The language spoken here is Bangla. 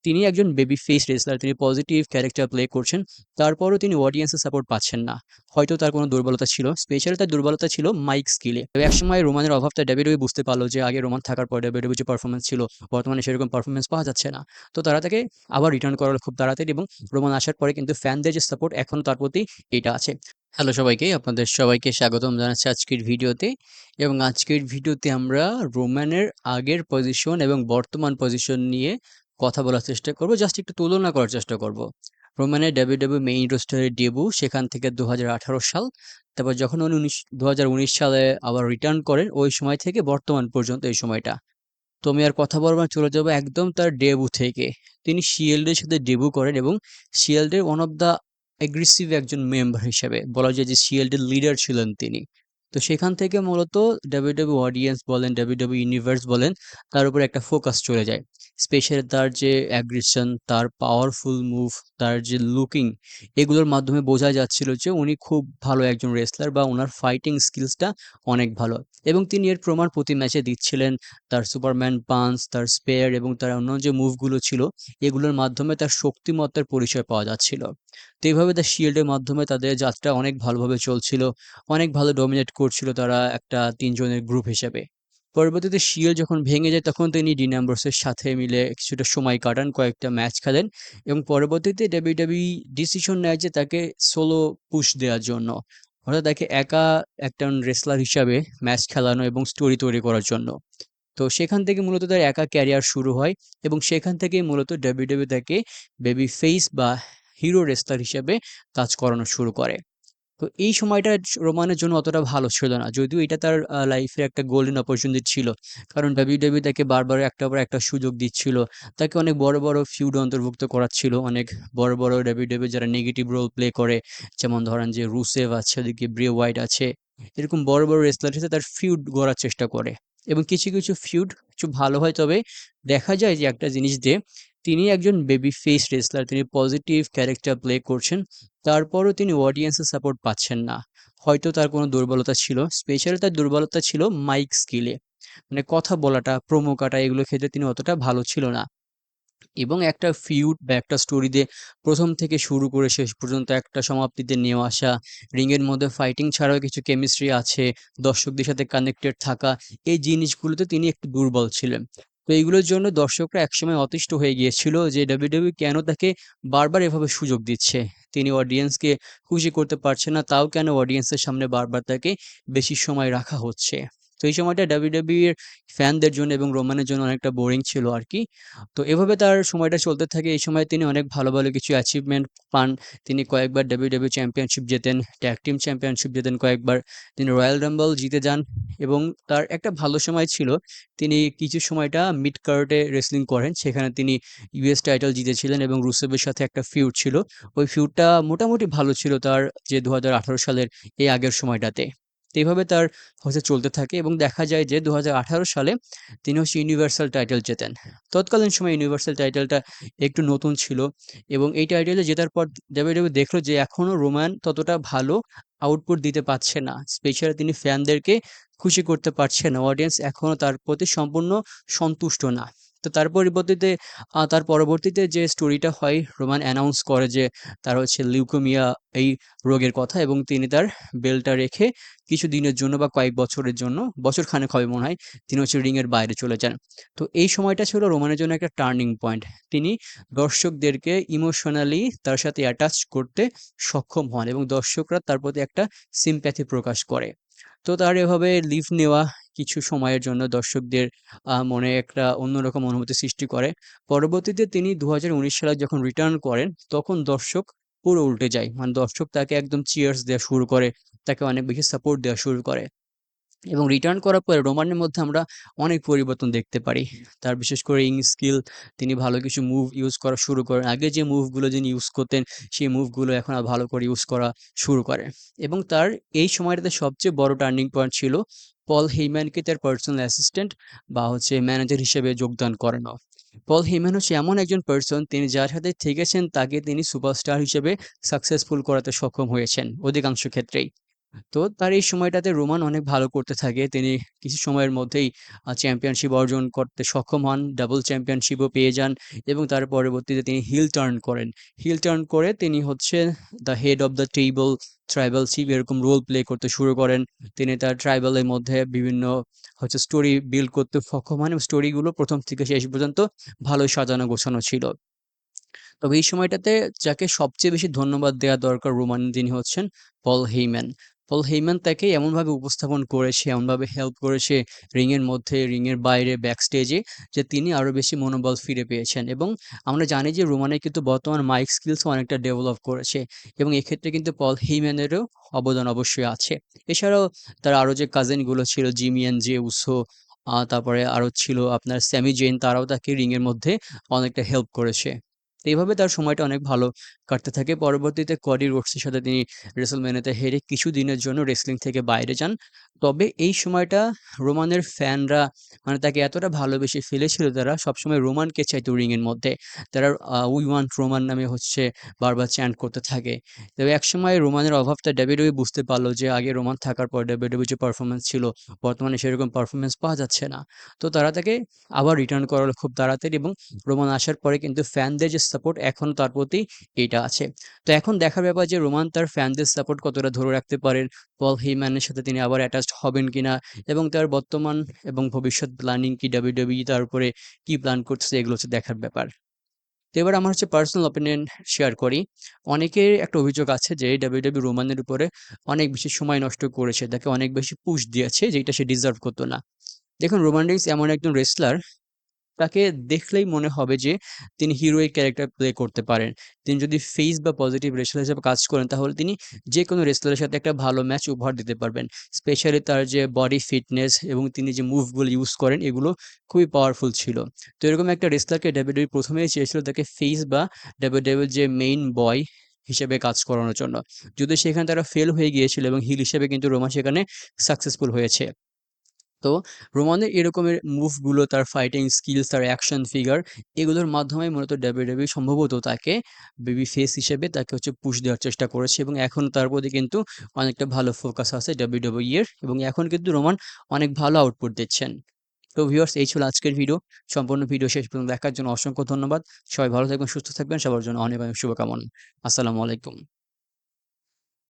তিনি একজন বেবি ফেস রেসলার, তিনি পজিটিভ ক্যারেক্টার প্লে করছেন। তারপরও তিনি অডিয়েন্সের সাপোর্ট পাচ্ছেন না। হয়তো তার কোনো দুর্বলতা ছিল, স্পেশালি তার দুর্বলতা ছিল মাইক স্কিলে। একসময় রোমানের অভাবটা ডাব্লিউডব্লিউই বুঝতে পারলো যে আগে রোমান থাকার পর ডাব্লিউডব্লিউ যে পারফরমেন্স ছিল, বর্তমানে সেরকম পারফরমেন্স পাওয়া যাচ্ছে না। তো তারা তাকে আবার রিটার্ন করালো খুব তাড়াতাড়ি, এবং রোমান আসার পরে কিন্তু ফ্যানদের যে সাপোর্ট এখন তার প্রতি এটা আছে। হ্যালো সবাইকে, আপনাদের সবাইকে স্বাগতম জানাচ্ছি আজকের ভিডিওতে। এবং আজকের ভিডিওতে আমরা রোমানের আগের পজিশন এবং বর্তমান পজিশন নিয়ে কথা বলার চেষ্টা করব, জাস্ট একটু তুলনা করার চেষ্টা করব। রোমানের ডাব্লিউডব্লিউ মেইন রোস্টারের ডেবু, সেখান থেকে 2018 সাল, তারপর যখন উনি 2019 সালে আবার রিটার্ন করেন, ওই সময় থেকে বর্তমান পর্যন্ত এই সময়টা। তো আমি আর কথা বলবো না, চলে যাবো একদম তার ডেবু থেকে। তিনি শিএলডের সাথে ডেবু করেন এবং শিএলডের ওয়ান অফ দ্য এগ্রেসিভ একজন মেম্বার হিসেবে বলা যায় যে শিএলডের লিডার ছিলেন তিনি। তো সেখান থেকে মূলত ডাব্লিউডব্লিউ অডিয়েন্স বলেন, ডাব্লিউডব্লিউ ইউনিভার্স বলেন, তার উপর একটা ফোকাস চলে যায়। স্পেশালি তার যে অ্যাগ্রেশন, তার পাওয়ারফুল মুভ, তার যে লুকিং, এগুলোর মাধ্যমে বোঝা যাচ্ছিল যে উনি খুব ভালো একজন রেসলার, বা ওনার ফাইটিং স্কিলসটা অনেক ভালো। এবং তিনি এর প্রমাণ প্রতি ম্যাচে দিচ্ছিলেন। তার সুপারম্যান পাঞ্চ, তার স্পেয়ার এবং তার অন্যান্য যে মুভগুলো ছিল, এগুলোর মাধ্যমে তার শক্তিমত্তার পরিচয় পাওয়া যাচ্ছিল। তো এইভাবে দ্য শিল্ডের মাধ্যমে তাদের যাত্রা অনেক ভালোভাবে চলছিল, অনেক ভালো ডমিনেট করছিল তারা একটা 3 জনের গ্রুপ হিসেবে। পরবর্তীতে শিল্ড যখন ভেঙে যায়, তখন তিনি ডিন অ্যাম্ব্রোসের সাথে মিলে কিছুটা সময় কাটান, কয়েকটা ম্যাচ খেলেন, এবং পরবর্তীতে ডাব্লিউডব্লিউই ডিসিশন নেয় যে তাকে সোলো পুশ দেওয়ার জন্য, অর্থাৎ তাকে একা একটা রেসলার হিসাবে ম্যাচ খেলানো এবং স্টোরি তৈরি করার জন্য। তো সেখান থেকে মূলত তার একা ক্যারিয়ার শুরু হয়, এবং সেখান থেকেই মূলত ডাব্লিউডব্লিউই তাকে বেবি ফেস বা হিরো রেসলার হিসেবে কাজ করানো শুরু করে। তো এই সময়টা রোমানের জন্য অতটা ভালো ছিল না, যদিও এটা তার লাইফের একটা গোল্ডেন অপরচুনিটি ছিল। কারণ ডাব্লিউডব্লিউই তাকে বারবার একটার পর একটা সুযোগ দিচ্ছিল, তাকে অনেক বড় বড় ফিউড অন্তর্ভুক্ত করাচ্ছিল, অনেক বড় বড় ডাব্লিউডব্লিউ যারা নেগেটিভ রোল প্লে করে, যেমন ধরেন যে রুসেভ আছে, ওদিকে ব্রে হোয়াইট আছে, এরকম বড় বড় রেসলারের সাথে তার ফিউড গড়ার চেষ্টা করে। এবং কিছু কিছু ফিউড কিছু ভালো হয়, তবে দেখা যায় যে একটা জিনিস যে তিনি একজন বেবি ফেস রেসলার, তিনি পজিটিভ ক্যারেক্টার প্লে করছেন, তারপরও তিনি অডিয়েন্সের সাপোর্ট পাচ্ছেন না। হয়তো তার কোনো দুর্বলতা ছিল, স্পেশালি তার দুর্বলতা ছিল মাইক স্কিলে, মানে কথা বলাটা, প্রোমো কাটা, এগুলোর ক্ষেত্রে তিনি অতটা ভালো ছিল না। এবং একটা ফিউড বা একটা স্টোরিতে প্রথম থেকে শুরু করে শেষ পর্যন্ত একটা সমাপ্তিতে নিয়ে আসা, রিংয়ের মধ্যে ফাইটিং ছাড়াও কিছু কেমিস্ট্রি আছে, দর্শকদের সাথে কানেক্টেড থাকা, এই জিনিসগুলোতে তিনি একটু দুর্বল ছিলেন। তো এইগুলোর জন্য দর্শকরা একসময় অতিষ্ঠ হয়ে গিয়েছিল যে ডাব্লিউডব্লিউই কেন তাকে বারবার এভাবে সুযোগ দিচ্ছে, তিনি অডিয়েন্সকে খুশি করতে পারছে না, তাও কেন অডিয়েন্সের সামনে বারবার তাকে বেশি সময় রাখা হচ্ছে। তো এই সময়টা ডাব্লিউডব্লিউই এর ফ্যানদের জন্য এবং রোমানের জন্য অনেকটা বোরিং ছিল আর কি। তো এভাবে তার সময়টা চলতে থাকে। এই সময় তিনি অনেক ভালো ভালো কিছু অ্যাচিভমেন্ট পান। তিনি কয়েকবার ডাব্লিউডব্লিউ চ্যাম্পিয়নশিপ জেতেন, ট্যাগ টিম চ্যাম্পিয়নশিপ জেতেন কয়েকবার, তিনি রয়্যাল রাম্বল জিতে যান। এবং তার একটা ভালো সময় ছিল, তিনি কিছু সময়টা মিড কার্টে রেসলিং করেন, সেখানে তিনি ইউএস টাইটেল জিতেছিলেন, এবং রুসেভের সাথে একটা ফিউড ছিল। ওই ফিউডটা মোটামুটি ভালো ছিল তার, যে 2018 সালের এই আগের সময়টাতে। তো এইভাবে তার হচ্ছে চলতে থাকে, এবং দেখা যায় যে 2018 সালে তিনি হচ্ছে ইউনিভার্সাল টাইটেল জেতেন। তৎকালীন সময়ে ইউনিভার্সাল টাইটেলটা একটু নতুন ছিল, এবং এই টাইটেলে জেতার পর ডাব্লিউডব্লিউ দেখলো যে এখনো রোমান ততটা ভালো আউটপুট দিতে পারছে না, স্পেশালি তিনি ফ্যানদেরকে খুশি করতে পারছে না, অডিয়েন্স এখনো তার প্রতি সম্পূর্ণ সন্তুষ্ট না। তো তার পরবর্তীতে যে স্টোরিটা হয়, রোমান অ্যানাউন্স করে যে তার হচ্ছে লিউকোমিয়া এই রোগের কথা, এবং তিনি তার বেল্টটা রেখে কিছু দিনের জন্য বা কয়েক বছরের জন্য, বছর খানেক হবে মনে হয়, তিনি হচ্ছে রিং এর বাইরে চলে যান। তো এই সময়টা ছিল রোমানের জন্য একটা টার্নিং পয়েন্ট। তিনি দর্শকদেরকে ইমোশনালি তার সাথে অ্যাটাচ করতে সক্ষম হন, এবং দর্শকরা তার প্রতি একটা সিম্প্যাথি প্রকাশ করে। তো তার এভাবে লিভ নেওয়া কিছু সময়ের জন্য দর্শকদের মনে একটা অন্যরকম অনুভূতি সৃষ্টি করে। পরবর্তীতে তিনি 2019 সালে যখন রিটার্ন করেন, তখন দর্শক পুরো উল্টে যায়, মানে দর্শক তাকে একদম চিয়ার্স দেওয়া শুরু করে, তাকে অনেক বেশি সাপোর্ট দেওয়া শুরু করে। এবং রিটার্ন করার পরে রোমানের মধ্যে আমরা অনেক পরিবর্তন দেখতে পারি। তার বিশেষ করে স্কিল, তিনি ভালো কিছু মুভ ইউজ করা শুরু করেন। আগে যে মুভগুলো যিনি ইউজ করতেন, সেই মুভগুলো এখন আর ভালো করে ইউজ করা শুরু করে। এবং তার এই সময়টাতে সবচেয়ে বড় টার্নিং পয়েন্ট ছিল পল হেইম্যানকে তার পার্সোনাল অ্যাসিস্ট্যান্ট বা হচ্ছে ম্যানেজার হিসেবে যোগদান করানো। পল হেইম্যান হচ্ছে এমন একজন পার্সন, তিনি যার সাথে থেকেছেন তাকে তিনি সুপারস্টার হিসেবে সাকসেসফুল করাতে সক্ষম হয়েছেন অধিকাংশ ক্ষেত্রেই। তো তার এই সময়টাতে রোমান অনেক ভালো করতে থাকে। তিনি কিছু সময়ের মধ্যেই চ্যাম্পিয়নশিপ অর্জন করতে সক্ষম হন। ডাবল চ্যাম্পিয়নশিপও পেয়ে যান এবং তার পরবর্তীতে তিনি হিল টার্ন করেন। হিল টার্ন করে তিনি হচ্ছে the head of the table, tribal chief এরকম রোল প্লে করতে শুরু করেন। তিনি তার ট্রাইবালের মধ্যে বিভিন্ন হচ্ছে স্টোরি বিল্ড করতে সক্ষম হন এবং স্টোরিগুলো ১ম থেকে শেষ পর্যন্ত ভালোই সাজানো গোছানো ছিল। তবে এই সময়টাতে যাকে সবচেয়ে বেশি ধন্যবাদ দেওয়া দরকার রোমান, তিনি হচ্ছেন পল হেইম্যান। পল হেইম্যান তাকে এমনভাবে উপস্থাপন করেছে, এমনভাবে হেল্প করেছে রিংয়ের মধ্যে, রিংয়ের বাইরে, ব্যাক স্টেজে, যে তিনি আরো বেশি মনোবল ফিরে পেয়েছেন। এবং আমরা জানি যে রোমানের কিন্তু বর্তমান মাইক স্কিলসও অনেকটা ডেভেলপ করেছে এবং এক্ষেত্রে কিন্তু পল হেইম্যানেরও অবদান অবশ্যই আছে। এছাড়াও তার আরো যে কাজিনগুলো ছিল, জিমি অ্যান্ড জে উসো, তারপরে আরো ছিল আপনার স্যামি জেন, তারাও তাকে রিংয়ের মধ্যে অনেকটা হেল্প করেছে। তো এভাবে তার সময়টা অনেক ভালো কাটতে থাকে। পরবর্তীতে কডি রোডসের সাথে তিনি WrestleMania-তে হেরে কিছুদিনের জন্য রেসলিং থেকে বাইরে যান। তবে এই সময়টা রোমানের ফ্যানরা মানে তাকে এতটা ভালোবেসে ফেলেছিল, তারা সবসময় রোমানকে চাইতো রিংয়ের মধ্যে। তারা "উই ওয়ান্ট রোমান" নামে হচ্ছে বারবার চ্যান্ট করতে থাকে। তবে একসময় রোমানের অভাবটা WWE বুঝতে পারল যে আগে রোমান থাকার পর WWE যে পারফরম্যান্স ছিল, বর্তমানে সেরকম পারফরম্যান্স পাওয়া যাচ্ছে না। তো তারা তাকে আবার রিটার্ন করালো খুব তাড়াতাড়ি এবং রোমান আসার পরে কিন্তু ফ্যানদের যে সাপোর্ট এখনো তার প্রতি এইটা আছে। তো এখন দেখার ব্যাপার যে রোমান তার ফ্যানদের সাপোর্ট কতটা ধরে রাখতে পারেন, পল হেইম্যানের সাথে তিনি আবার অ্যাটাচড হবেন কিনা এবং তার বর্তমান এবং ভবিষ্যৎ প্ল্যানিং কি, WWE তার উপরে কি প্ল্যান করতেছে, এগুলো হচ্ছে দেখার ব্যাপার। তো এবার আমার হচ্ছে পার্সোনাল অপিনিয়ন শেয়ার করি। অনেকের একটা অভিযোগ আছে যে WWE রোমানের উপরে অনেক বেশি সময় নষ্ট করেছে, তাকে অনেক বেশি পুশ দিয়েছে যেটা সে ডিজার্ভ করতো না। দেখুন, রোমান রেইন্স এমন একজন রেসলার, তাকে দেখলেই মনে হবে যে তিনি হিরোইক ক্যারেক্টার প্লে করতে পারেন। তিনি যদি ফেস বা পজিটিভ রেসলার হিসেবে কাজ করেন, তাহলে তিনি যেকোনো রেসলারের সাথে একটা ভালো ম্যাচ উপহার দিতে পারবেন। স্পেশালি তার যে বডি ফিটনেস এবং তিনি যে মুভগুলো ইউজ করেন, এগুলো খুবই পাওয়ারফুল ছিল। তো এরকম একটা রেসলারকে WWE প্রথমেই চেয়েছিল তাকে ফেস বা WWE যে মেইন বয় হিসেবে কাজ করানোর জন্য। যদিও সেখানে তারা ফেল হয়ে গিয়েছিল এবং হিল হিসেবে কিন্তু রোমান সেখানে সাকসেসফুল হয়েছে। তো রোমানের এরকমের মুভগুলো, তার ফাইটিং স্কিলস, তার অ্যাকশন ফিগার, এগুলোর মাধ্যমেই মূলত WWE সম্ভবত তাকে বেবি ফেস হিসেবে তাকে হচ্ছে পুশ দেওয়ার চেষ্টা করেছে এবং এখন তার প্রতি কিন্তু অনেকটা ভালো ফোকাস আছে WWE এর এবং এখন কিন্তু রোমান অনেক ভালো আউটপুট দিচ্ছেন। তো ভিউয়ার্স, এই ছিল আজকের ভিডিও। সম্পূর্ণ ভিডিও শেষ পর্যন্ত দেখার জন্য অসংখ্য ধন্যবাদ। সবাই ভালো থাকবেন, সুস্থ থাকবেন। সবার জন্য অনেক অনেক শুভকামনা। আসসালামু আলাইকুম।